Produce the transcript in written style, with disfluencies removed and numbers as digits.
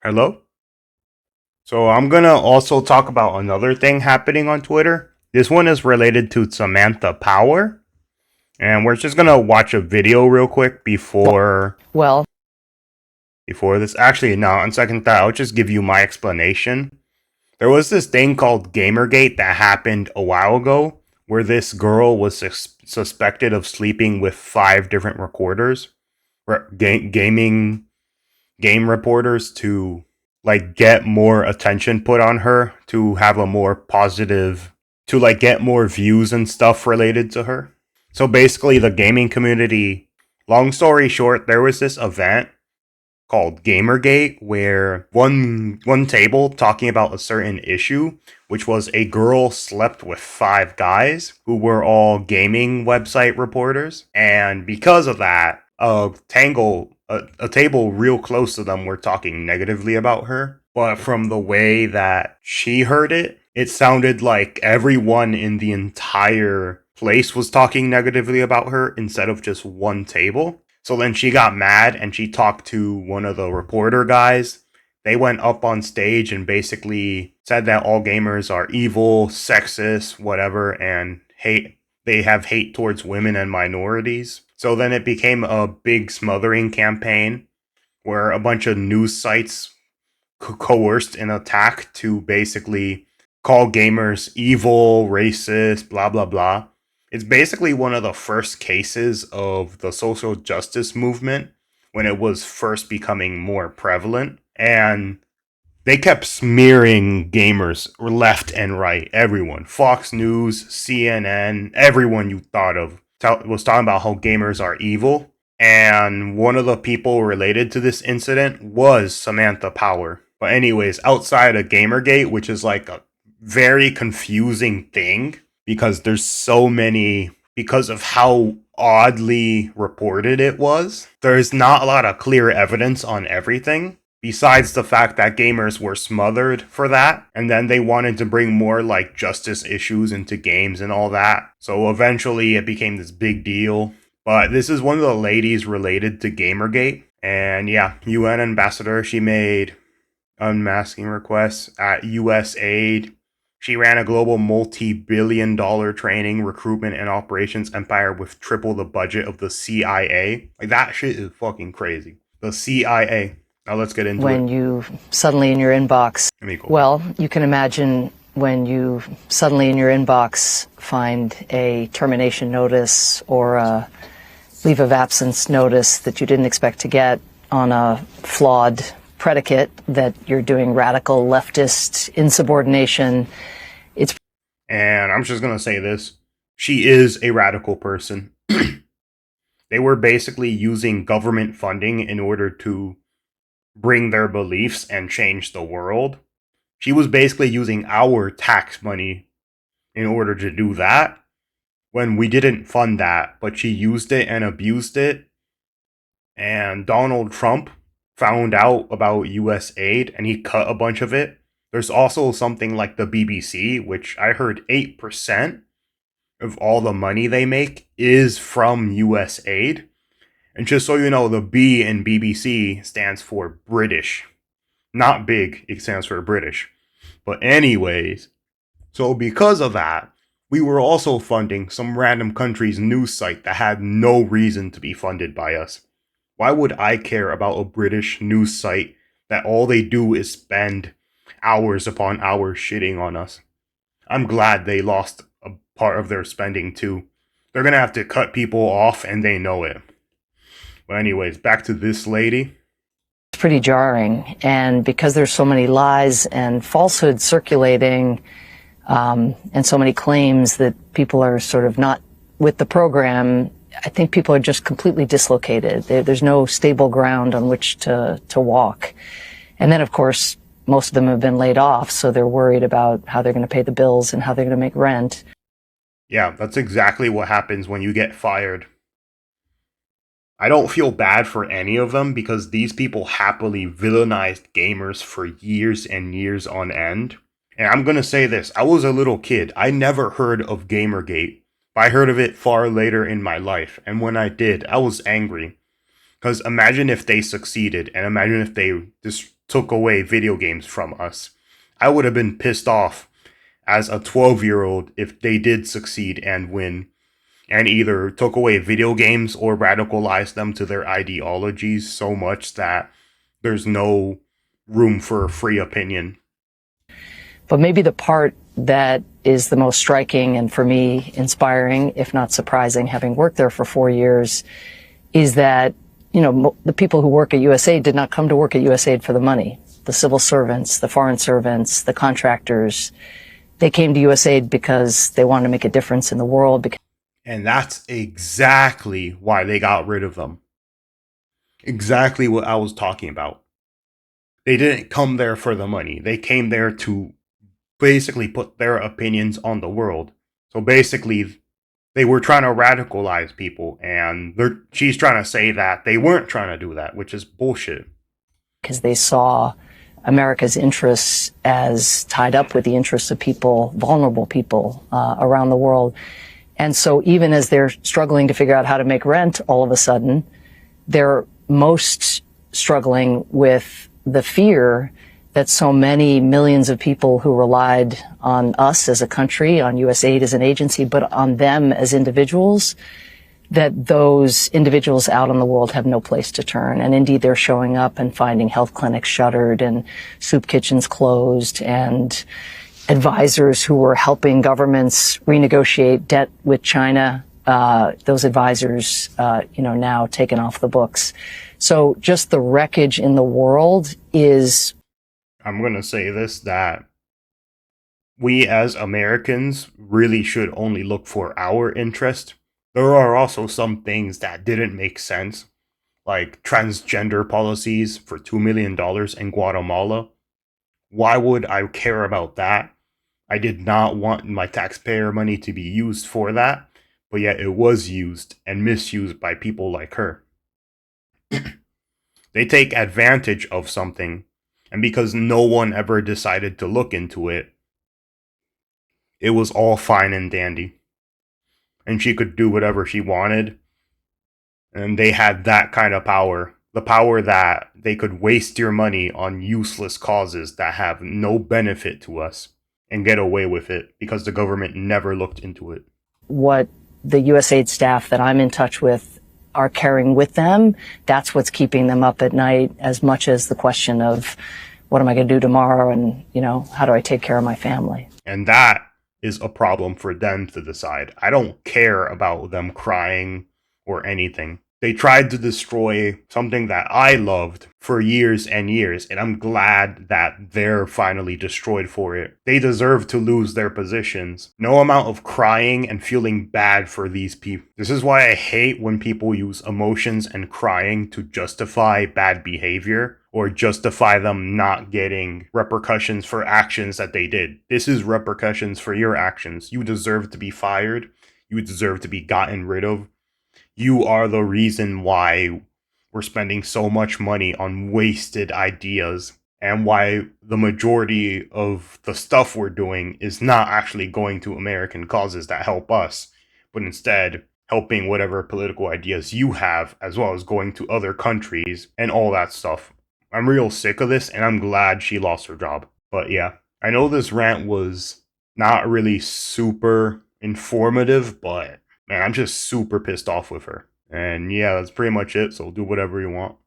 Hello? So I'm gonna also talk about another thing happening on Twitter. This one is related to Samantha Power. And we're just gonna watch a video real quick Well, before this. Actually, no, on second thought, I'll just give you my explanation. There was this thing called Gamergate that happened a while ago where this girl was suspected of sleeping with five different recorders, gaming game reporters to like get more attention put on her, to have a more positive, to like get more views and stuff related to her. So basically the gaming community, long story short, there was this event called Gamergate where one table talking about a certain issue, which was a girl slept with five guys who were all gaming website reporters, and because of that, a table real close to them were talking negatively about her. But from the way that she heard it, it sounded like everyone in the entire place was talking negatively about her instead of just one table. So then she got mad and she talked to one of the reporter guys. They went up on stage and basically said that all gamers are evil, sexist, whatever, and they have hate towards women and minorities. So then it became a big smothering campaign where a bunch of news sites coerced an attack to basically call gamers evil, racist, blah, blah, blah. It's basically one of the first cases of the social justice movement when it was first becoming more prevalent. And they kept smearing gamers left and right. Everyone, Fox News, CNN, everyone you thought of was talking about how gamers are evil. And one of the people related to this incident was Samantha Power. But anyways, outside of Gamergate, which is like a very confusing thing because there's so many, because of how oddly reported it was, there's not a lot of clear evidence on everything. Besides the fact that gamers were smothered for that, and then they wanted to bring more like justice issues into games and all that. So eventually it became this big deal. But this is one of the ladies related to Gamergate. And yeah, UN ambassador, she made unmasking requests at USAid. She ran a global multi-billion-dollar training, recruitment, and operations empire with triple the budget of the CIA. Like, that shit is fucking crazy. The CIA. Now let's get into it. when you suddenly in your inbox, Let me go. well, you can imagine when you suddenly in your inbox find a termination notice or a leave of absence notice that you didn't expect to get on a flawed predicate that you're doing radical leftist insubordination. And I'm just gonna say this. She is a radical person. They were basically using government funding in order to bring their beliefs and change the world. She was basically using our tax money in order to do that when we didn't fund that, but she used it and abused it. And Donald Trump found out about USAid and he cut a bunch of it. There's also something like the BBC, which I heard 8% of all the money they make is from USAid. And just so you know, the B in BBC stands for British. Not big, it stands for British. But anyways, so because of that, we were also funding some random country's news site that had no reason to be funded by us. Why would I care about a British news site that all they do is spend hours upon hours shitting on us? I'm glad they lost a part of their spending too. They're gonna have to cut people off and they know it. But anyways, back to this lady. It's pretty jarring. And because there's so many lies and falsehoods circulating, and so many claims that people are sort of not with the program, I think people are just completely dislocated. There's no stable ground on which to walk. And then, of course, most of them have been laid off, so they're worried about how they're going to pay the bills and how they're going to make rent. Yeah, that's exactly what happens when you get fired. I don't feel bad for any of them because these people happily villainized gamers for years and years on end. And I'm gonna say this, I was a little kid. I never heard of Gamergate. I heard of it far later in my life, and when I did, I was angry. Because imagine if they succeeded, and imagine if they just took away video games from us. I would have been pissed off as a 12-year-old if they did succeed and win, and either took away video games or radicalized them to their ideologies so much that there's no room for free opinion. But maybe the part that is the most striking and for me inspiring, if not surprising, having worked there for 4 years, is that, the people who work at USAid did not come to work at USAid for the money. The civil servants, the foreign servants, the contractors, they came to USAid because they wanted to make a difference in the world. And that's exactly why they got rid of them. Exactly what I was talking about. They didn't come there for the money. They came there to basically put their opinions on the world. So basically, they were trying to radicalize people, and she's trying to say that they weren't trying to do that, which is bullshit. Because they saw America's interests as tied up with the interests of people, vulnerable people around the world. And so even as they're struggling to figure out how to make rent, all of a sudden, they're most struggling with the fear that so many millions of people who relied on us as a country, on USAID as an agency, but on them as individuals, that those individuals out in the world have no place to turn. And indeed, they're showing up and finding health clinics shuttered and soup kitchens closed and advisors who were helping governments renegotiate debt with China, those advisors, now taken off the books. So just the wreckage in the world is... I'm going to say this, that we as Americans really should only look for our interest. There are also some things that didn't make sense, like transgender policies for $2 million in Guatemala. Why would I care about that? I did not want my taxpayer money to be used for that, but yet it was used and misused by people like her. They take advantage of something, and because no one ever decided to look into it, it was all fine and dandy. And she could do whatever she wanted. And they had that kind of power. The power that they could waste your money on useless causes that have no benefit to us and get away with it because the government never looked into it. What the USAID staff that I'm in touch with are carrying with them, that's what's keeping them up at night, as much as the question of what am I going to do tomorrow and, how do I take care of my family? And that is a problem for them to decide. I don't care about them crying or anything. They tried to destroy something that I loved for years and years, and I'm glad that they're finally destroyed for it. They deserve to lose their positions. No amount of crying and feeling bad for these people. This is why I hate when people use emotions and crying to justify bad behavior or justify them not getting repercussions for actions that they did. This is repercussions for your actions. You deserve to be fired. You deserve to be gotten rid of. You are the reason why we're spending so much money on wasted ideas and why the majority of the stuff we're doing is not actually going to American causes that help us, but instead helping whatever political ideas you have, as well as going to other countries and all that stuff. I'm real sick of this, and I'm glad she lost her job. But yeah, I know this rant was not really super informative, but man, I'm just super pissed off with her. And yeah, that's pretty much it. So do whatever you want.